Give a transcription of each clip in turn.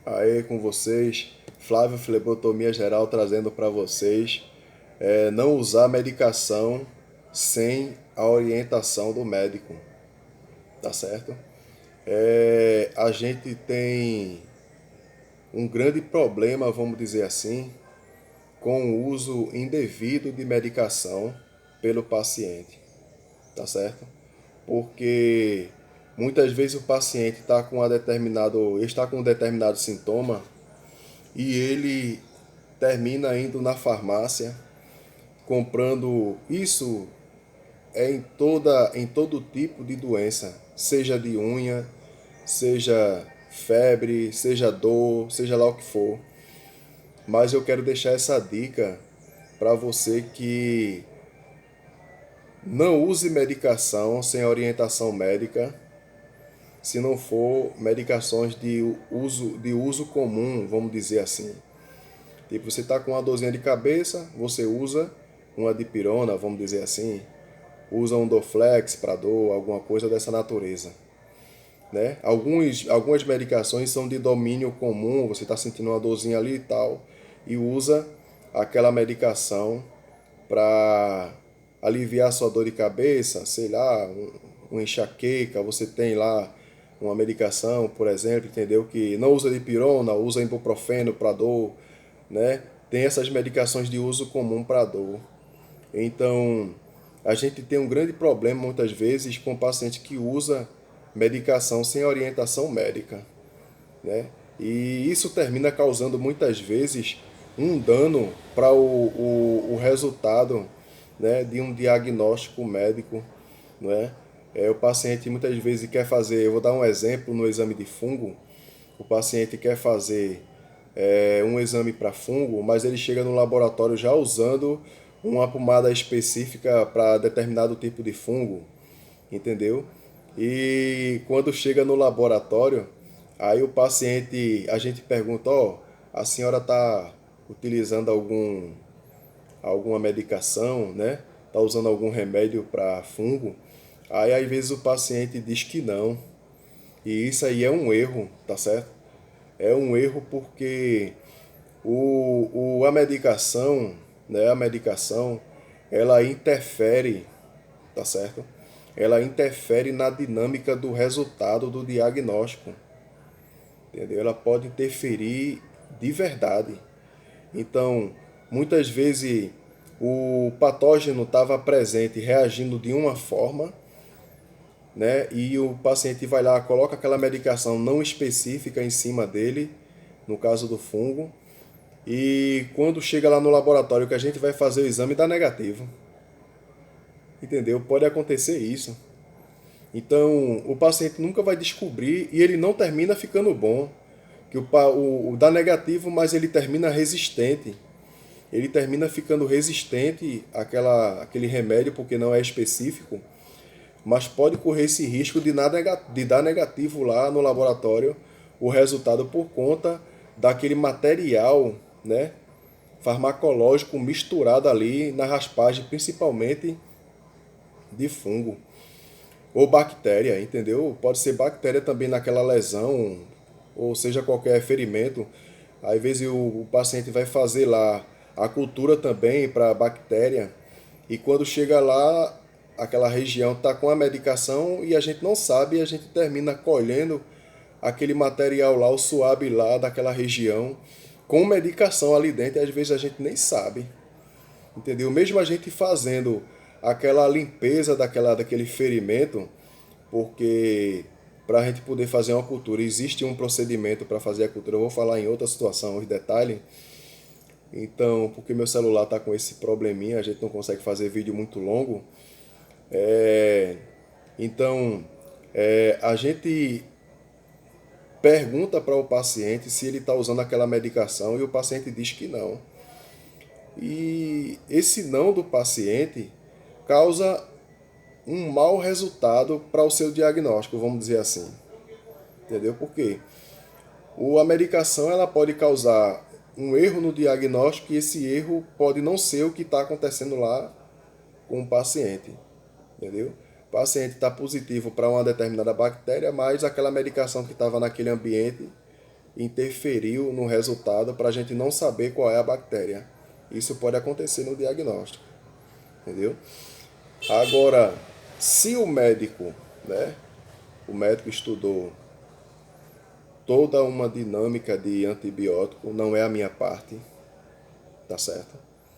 Aí com vocês, Flávio Flebotomia Geral trazendo para vocês não usar medicação sem a orientação do médico, tá certo? A gente tem um grande problema, vamos dizer assim, com o uso indevido de medicação pelo paciente, tá certo? Porque muitas vezes o paciente está com um determinado sintoma e ele termina indo na farmácia comprando isso em todo tipo de doença, seja de unha, seja febre, seja dor, seja lá o que for. Mas eu quero deixar essa dica para você que não use medicação sem orientação médica, se não for medicações de uso comum, vamos dizer assim. Tipo, você está com uma dorzinha de cabeça, você usa uma dipirona, vamos dizer assim, usa um Dorflex para dor, alguma coisa dessa natureza, né? Algumas medicações são de domínio comum, você está sentindo uma dorzinha ali e tal, e usa aquela medicação para aliviar a sua dor de cabeça, sei lá, uma enxaqueca, você tem lá uma medicação, por exemplo, entendeu? Que não usa dipirona, usa ibuprofeno para dor, né? Tem essas medicações de uso comum para dor. Então, a gente tem um grande problema muitas vezes com paciente que usa medicação sem orientação médica, né? E isso termina causando muitas vezes um dano para o resultado, né, de um diagnóstico médico, né? O paciente muitas vezes quer fazer, eu vou dar um exemplo no exame de fungo, o paciente quer fazer um exame para fungo, mas ele chega no laboratório já usando uma pomada específica para determinado tipo de fungo, entendeu? E quando chega no laboratório, aí o paciente, a gente pergunta, ó, a senhora está utilizando alguma medicação, né? Está usando algum remédio para fungo? Aí às vezes o paciente diz que não. E isso aí é um erro, tá certo? É um erro porque a medicação, né? A medicação, ela interfere, tá certo? Ela interfere na dinâmica do resultado do diagnóstico, entendeu? Ela pode interferir de verdade. Então, muitas vezes o patógeno estava presente, reagindo de uma forma, né? E o paciente vai lá, coloca aquela medicação não específica em cima dele, no caso do fungo, e quando chega lá no laboratório que a gente vai fazer o exame, dá negativo. Entendeu? Pode acontecer isso. Então, o paciente nunca vai descobrir e ele não termina ficando bom. Que o dá negativo, mas ele termina resistente. Ele termina ficando resistente àquele remédio porque não é específico, mas pode correr esse risco de dar negativo lá no laboratório o resultado por conta daquele material, né, farmacológico misturado ali na raspagem, principalmente de fungo ou bactéria, entendeu? Pode ser bactéria também naquela lesão, ou seja, qualquer ferimento. Às vezes o paciente vai fazer lá a cultura também para bactéria, e quando chega lá, aquela região está com a medicação e a gente não sabe, e a gente termina colhendo aquele material lá, o suave lá daquela região, com medicação ali dentro, e às vezes a gente nem sabe, entendeu? Mesmo a gente fazendo aquela limpeza daquele ferimento, porque para a gente poder fazer uma cultura, existe um procedimento para fazer a cultura. Eu vou falar em outra situação, os detalhes. Então, porque meu celular está com esse probleminha, a gente não consegue fazer vídeo muito longo. É, então, a gente pergunta para o paciente se ele está usando aquela medicação e o paciente diz que não. E esse não do paciente causa um mau resultado para o seu diagnóstico, vamos dizer assim. Entendeu? Por quê? A medicação ela pode causar um erro no diagnóstico e esse erro pode não ser o que está acontecendo lá com o paciente. Entendeu? O paciente está positivo para uma determinada bactéria, mas aquela medicação que estava naquele ambiente interferiu no resultado para a gente não saber qual é a bactéria. Isso pode acontecer no diagnóstico, entendeu? Agora, se o médico, né, o médico estudou toda uma dinâmica de antibiótico, não é a minha parte, tá certo?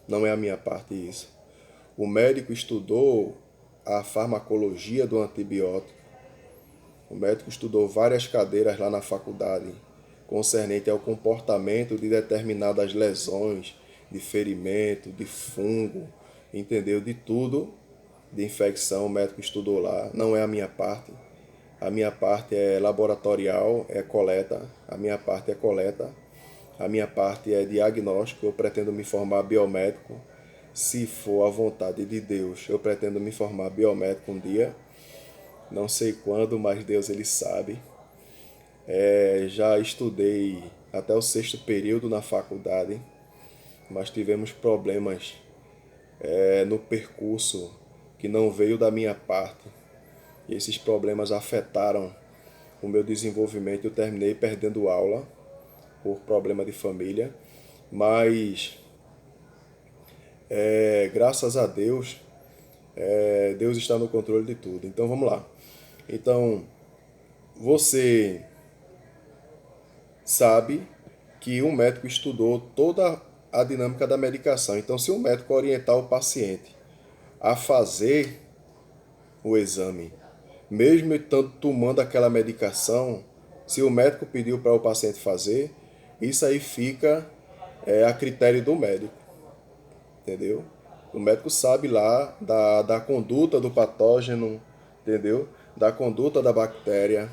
Não é a minha parte isso. O médico estudou a farmacologia do antibiótico. O médico estudou várias cadeiras lá na faculdade concernente ao comportamento de determinadas lesões, de ferimento, de fungo, entendeu? De tudo, de infecção, o médico estudou lá. Não é a minha parte. A minha parte é laboratorial, é coleta. A minha parte é coleta. A minha parte é diagnóstico. Eu pretendo me formar biomédico. Se for a vontade de Deus, eu pretendo me formar biomédico um dia. Não sei quando, mas Deus ele sabe. Já estudei até o 6º período na faculdade, mas tivemos problemas no percurso que não veio da minha parte. E esses problemas afetaram o meu desenvolvimento. Eu terminei perdendo aula por problema de família, mas graças a Deus, Deus está no controle de tudo. Então vamos lá. Então, você sabe que um médico estudou toda a dinâmica da medicação. Então, se um médico orientar o paciente a fazer o exame, mesmo estando tomando aquela medicação, se o médico pediu para o paciente fazer, isso aí fica a critério do médico, entendeu? O médico sabe lá da conduta do patógeno, entendeu? Da conduta da bactéria.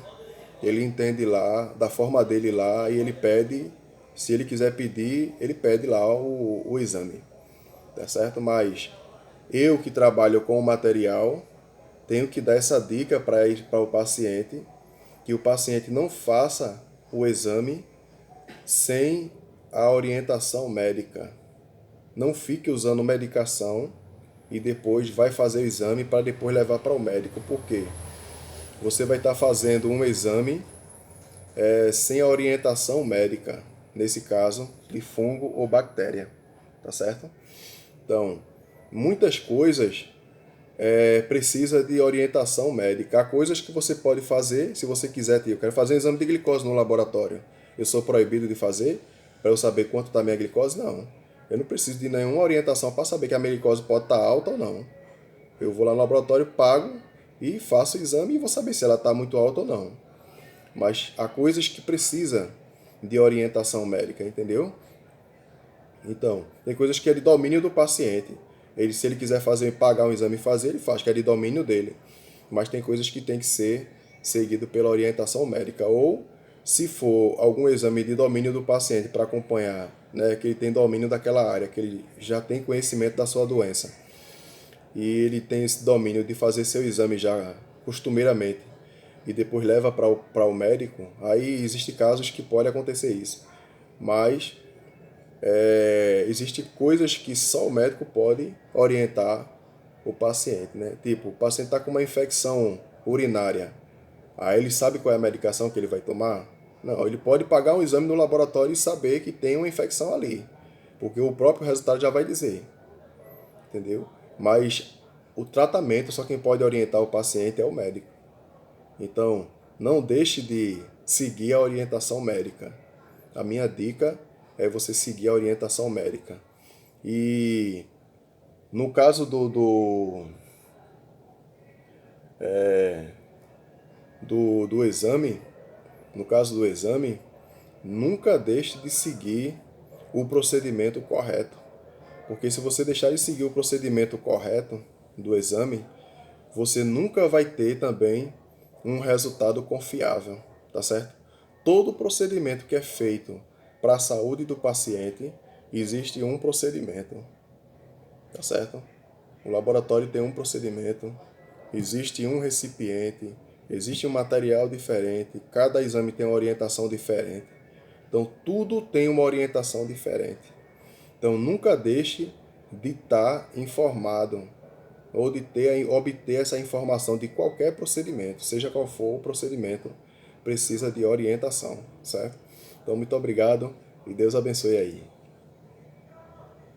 Ele entende lá, da forma dele lá, e ele pede, se ele quiser pedir, ele pede lá o exame, tá certo? Mas eu que trabalho com o material, tenho que dar essa dica para o paciente, que o paciente não faça o exame sem a orientação médica. Não fique usando medicação e depois vai fazer o exame para depois levar para o médico. Por quê? Você vai estar fazendo um exame sem a orientação médica, nesse caso, de fungo ou bactéria, tá certo? Então, muitas coisas precisa de orientação médica. Há coisas que você pode fazer, se você quiser, eu quero fazer um exame de glicose no laboratório. Eu sou proibido de fazer para eu saber quanto está a minha glicose? Não. Eu não preciso de nenhuma orientação para saber que a minha glicose pode estar alta ou não. Eu vou lá no laboratório, pago e faço o exame e vou saber se ela está muito alta ou não. Mas há coisas que precisa de orientação médica, entendeu? Então, tem coisas que é de domínio do paciente. Se ele quiser fazer, pagar um exame e fazer, ele faz, que é de domínio dele. Mas tem coisas que tem que ser seguido pela orientação médica. Ou, se for algum exame de domínio do paciente para acompanhar, né, que ele tem domínio daquela área, que ele já tem conhecimento da sua doença, e ele tem esse domínio de fazer seu exame já costumeiramente, e depois leva para o médico, aí existe casos que pode acontecer isso. Mas existem coisas que só o médico pode orientar o paciente, né? Tipo, o paciente está com uma infecção urinária, aí ele sabe qual é a medicação que ele vai tomar? Não, ele pode pagar um exame no laboratório e saber que tem uma infecção ali, porque o próprio resultado já vai dizer, entendeu? Mas o tratamento, só quem pode orientar o paciente é o médico. Então, não deixe de seguir a orientação médica. A minha dica é você seguir a orientação médica. E no caso do exame, no caso do exame, nunca deixe de seguir o procedimento correto. Porque se você deixar de seguir o procedimento correto do exame, você nunca vai ter também um resultado confiável, tá certo? Todo procedimento que é feito para a saúde do paciente, existe um procedimento, tá certo? O laboratório tem um procedimento, existe um recipiente, existe um material diferente, cada exame tem uma orientação diferente. Então, tudo tem uma orientação diferente. Então, nunca deixe de estar informado ou de obter essa informação de qualquer procedimento, seja qual for o procedimento, precisa de orientação, certo? Então, muito obrigado e Deus abençoe aí.